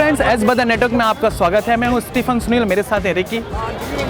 Friends, S बदर network में आपका स्वागत है। मैं हूं स्टीफन सुनील, मेरे साथ है रिकी।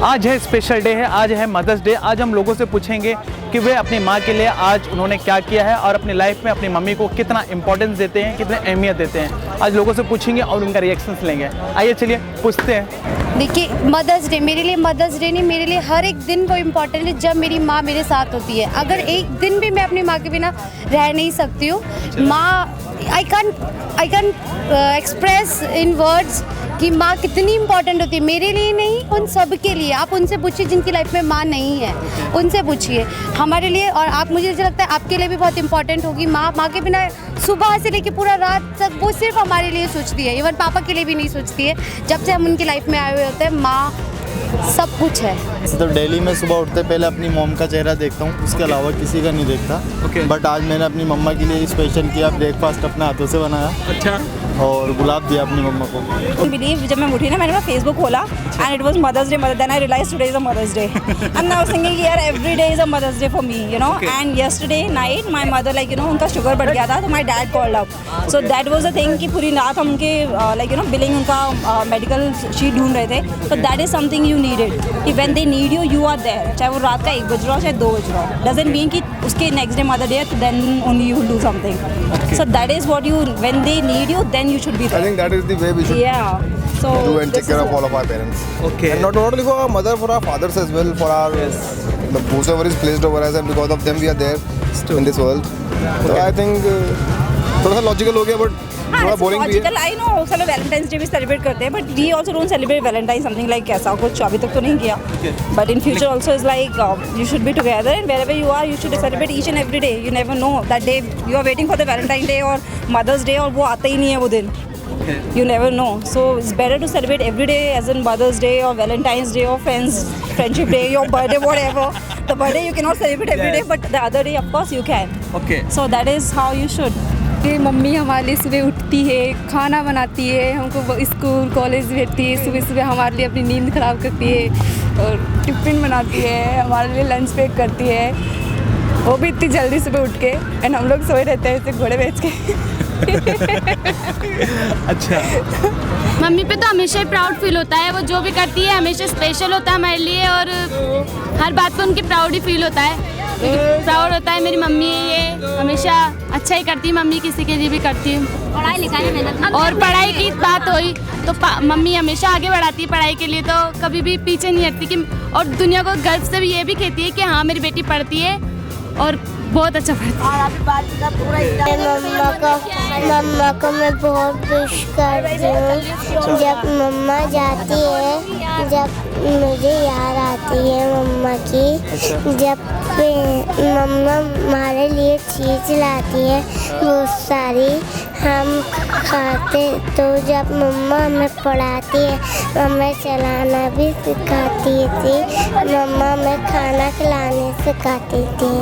आज है स्पेशल डे है, आज है मदर्स डे। आज हम लोगों से पूछेंगे कि वे अपनी माँ के लिए आज उन्होंने क्या किया है और अपनी लाइफ में अपनी मम्मी को कितना इंपॉर्टेंस देते हैं, कितनी अहमियत देते हैं। आज लोगों से पूछेंगे और उनका रिएक्शंस लेंगे। आइए चलिए पूछते हैं। देखिए, मदर्स डे मेरे लिए मदर्स डे नहीं, मेरे लिए हर एक दिन वो इम्पोर्टेंट है जब मेरी माँ मेरे साथ होती है। अगर एक दिन भी मैं अपनी माँ के बिना रह नहीं सकती हूँ। माँ, I can express in words कि माँ कितनी इंपॉर्टेंट होती है मेरे लिए नहीं, उन सब के लिए। आप उनसे पूछिए जिनकी लाइफ में माँ नहीं है, उनसे पूछिए हमारे लिए। और आप, मुझे लगता है आपके लिए भी बहुत इंपॉर्टेंट होगी माँ। माँ के बिना सुबह से लेकर पूरा रात तक वो सिर्फ हमारे लिए सोचती है, इवन पापा के लिए भी नहीं सोचती है। जब से हम उनकी लाइफ में आए हुए होते हैं, माँ सब कुछ है। तो डेली में सुबह उठते पहले अपनी मॉम का चेहरा देखता हूँ, उसके अलावा किसी का नहीं देखता। बट आज मैंने अपनी मम्मा के लिए स्पेशल किया, ब्रेकफास्ट अपने हाथों से बनाया। अच्छा। और गुलाब दिया अपनी मम्मा को। बिलीव, जब मैं उठी ना, मैंने फेसबुक खोला and it was mother's day. Then I realise today is a mother's day and now thinking यार every day is a mother's day for me, you know. And yesterday night my mother, like you know, उनका sugar बढ़ गया था, तो my dad called up. So that was the thing कि पूरी रात हम उनके लाइक यू नो बिलिंग, उनका मेडिकल शीट ढूंढ रहे थे। तो that is something you needed कि when they need you, you are there. चाहे वो रात का 1 बज रहा हो, चाहे 2 बज रहा हो, डजंट मीन कि उसके next day mother day, then only you will do something. So that is what you, when they need you, then you should be there. I think that is the way we should do and take care of all of our parents. Okay. And not only for our mother, for our fathers as well, for our whosoever is placed over us, and because of them we are there in this world. So I think थोड़ा सा logical हो गया, but थोड़ा boring भी है। I know, चलो Valentine's day भी celebrate करते हैं, but we also don't celebrate Valentine something like ऐसा कुछ अभी तक तो नहीं किया। But in future also is like you should be together and wherever you are, you should celebrate each and every day. You never know that day you are waiting for the Valentine day और mother's day, और वो आता ही नहीं है वो दिन। You never know, so it's better to celebrate every day, as in Mother's Day or Valentine's Day or Friendship Day, your birthday, whatever. The birthday you cannot celebrate every day, but the other day, of course, you can. Okay. So that is how you should. कि mummy हमारे लिए सुबह उठती है, खाना बनाती है, हमको स्कूल कॉलेज भेजती है, सुबह सुबह हमारे लिए अपनी नींद ख़राब करती है और टिफ़िन बनाती है, हमारे लिए लंच पैक करती है, वो भी इतनी जल्दी सुबह उठ के। एंड हम लोग सोए रहते हैं ऐसे घोड़े बेच के। अच्छा। मम्मी पे तो हमेशा ही प्राउड फील होता है। वो जो भी करती है हमेशा स्पेशल होता है हमारे लिए, और हर बात पे उनकी प्राउड ही फील होता है। प्राउड होता है मेरी मम्मी, ये हमेशा अच्छा ही करती है मम्मी, किसी के लिए भी करती है। पढ़ाई लिखाई में मेहनत, और पढ़ाई की बात हुई तो मम्मी हमेशा आगे बढ़ाती है पढ़ाई के लिए, तो कभी भी पीछे नहीं हटती कि, और दुनिया को गर्व से भी ये भी कहती है कि हाँ मेरी बेटी पढ़ती है और बहुत अच्छा पढ़ती है। मम्मा को मैं बहुत विश करती हूँ। जब मम्मा जाती है, जब मुझे याद आती है मम्मा की, जब मम्मा हमारे लिए चीज़ लाती है बहुत सारी, हम खाते। तो जब मम्मा हमें पढ़ाती है, हमें चलाना भी सिखाती थी, मम्मा हमें खाना खिलाने सिखाती थी।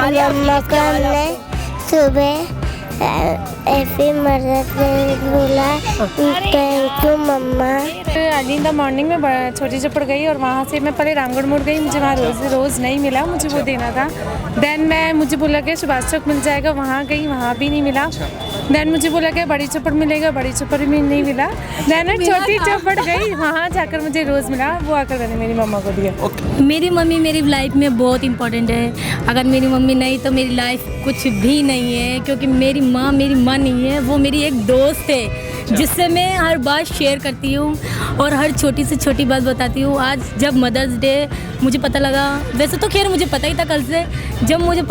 मम्मा को हमने सुबह ऐसे मदद बोला, thank you mamma. Early in the morning में छोटी चौपड़ गई और वहाँ से मैं पहले रामगढ़ मोड़ गई, मुझे वहाँ रोज़ नहीं मिला, मुझे वो देना था। देन मुझे बोला कि सुभाष चौक मिल जाएगा, वहाँ गई, वहाँ भी नहीं मिला। देन मुझे बोला कि बड़ी चौपड़ मिलेगा, बड़ी चौपड़ भी नहीं मिला। देन छोटी चौपड़ गई, वहाँ जाकर मुझे रोज़ मिला, वो आकर मैंने मेरी मम्मा को दिया। मेरी मम्मी मेरी लाइफ में बहुत इंपॉर्टेंट है। अगर मेरी मम्मी नहीं तो मेरी लाइफ कुछ भी नहीं है, क्योंकि मेरी माँ नहीं है, वो मेरी एक दोस्त है जिससे मैं हर बात शेयर करती हूँ और हर छोटी से छोटी बात बताती हूँ। आज जब मदर्स डे मुझे पता लगा, वैसे तो खैर मुझे पता ही था कल से, जब मुझे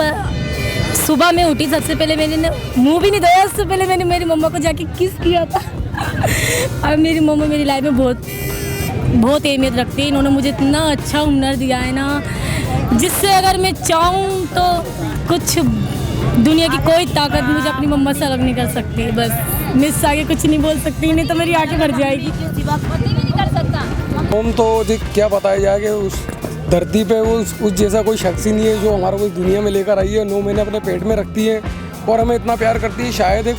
सुबह में उठी सबसे पहले मैंने मुँह भी नहीं धोया, उससे पहले मैंने मेरी मम्मा को जाके किस किया था। अब मेरी मम्मा मेरी लाइफ में बहुत अहमियत रखती है। इन्होंने मुझे इतना अच्छा हुनर दिया है ना, जिससे अगर मैं चाहूँ तो कुछ दुनिया की कोई ताकत मुझे अपनी मम्मा से अलग नहीं कर सकती। बस मैं इससे आगे कुछ नहीं बोल सकती, नहीं तो मेरी आंखें भर जाएगी। हम तो क्या बताया जाए कि उस धरती पे उस जैसा कोई शख्स ही नहीं है जो हमारा कोई दुनिया में लेकर आई है, 9 महीने अपने पेट में रखती है और हमें इतना प्यार करती है। शायद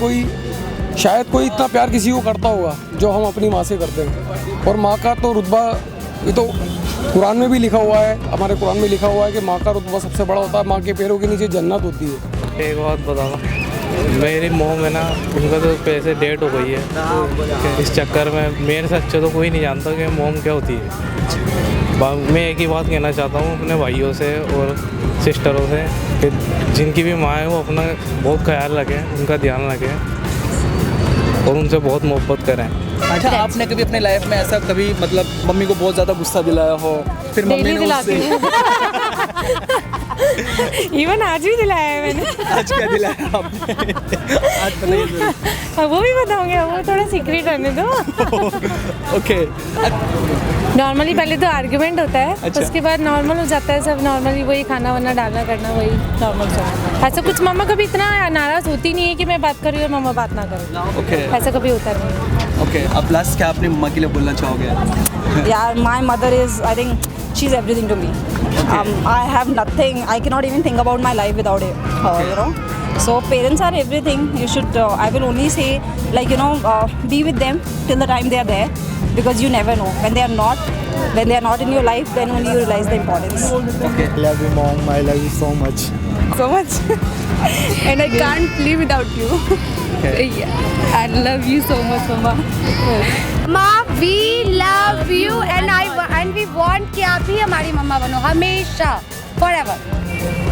कोई इतना प्यार किसी को करता होगा जो हम अपनी माँ से करते हैं। और माँ का तो रुतबा, ये तो कुरान में भी लिखा हुआ है, हमारे कुरान में लिखा हुआ है कि माँ का रुतबा सबसे बड़ा होता है, माँ के पैरों के नीचे जन्नत होती है। एक बात बताओ, मेरी मोम है ना, उनका तो पैसे डेट हो गई है। इस चक्कर में मेरे से अच्छा तो कोई नहीं जानता कि मोम क्या होती है। मैं एक ही बात कहना चाहता हूँ अपने भाइयों से और सिस्टरों से कि जिनकी भी माँ है वो अपना बहुत ख्याल रखें, उनका ध्यान रखें और उनसे बहुत मोहब्बत करें। अच्छा, आपने कभी अपने लाइफ में ऐसा कभी मतलब मम्मी को बहुत ज़्यादा गुस्सा दिलाया हो, फिर मम्मी ने उससे इवन आज भी दिलाया है मैंने। आज क्या दिलाया आपने? आज बताइए जरा। वो भी बताऊंगी, वो थोड़ा सीक्रेट रहने दो। ओके। नॉर्मली पहले तो आर्ग्यूमेंट होता है, अच्छा। उसके बाद नॉर्मल हो जाता है सब। नॉर्मली वही खाना वाना डालना करना, वही नॉर्मल सा। ऐसा कुछ मम्मा कभी इतना नाराज़ होती नहीं है कि मैं बात कर रही हूँ और मम्मा बात ना करें। ओके। ऐसा कभी होता नहीं। ओके, अब लास्ट क्या अपनी मम्मा के लिए बोलना चाहोगे? Yeah, my mother is, I think, she's everything to me. I have nothing, I cannot even think about my life without her, you know. So parents are everything. You should, I will only say, like, you know, be with them till the time they are there, because you never know. When they are not in your life, then only you realize the importance. Okay. I love you, mom. I love you so much. So much. And I can't live without you. Yeah. I love you so much, Mama. माँ, we love you and we want कि आप ही हमारी मम्मा बनो हमेशा, forever.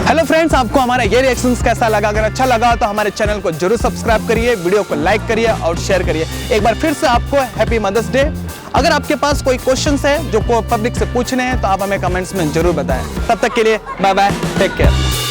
Hello friends, आपको हमारा ये reactions कैसा लगा? अगर अच्छा लगा तो हमारे चैनल को जरूर सब्सक्राइब करिए, वीडियो को लाइक करिए और शेयर करिए। एक बार फिर से आपको हैप्पी मदर्स डे। अगर आपके पास कोई क्वेश्चंस है जो को पब्लिक से पूछने हैं तो आप हमें कमेंट्स में जरूर बताएं। तब तक के लिए बाय बाय, टेक केयर।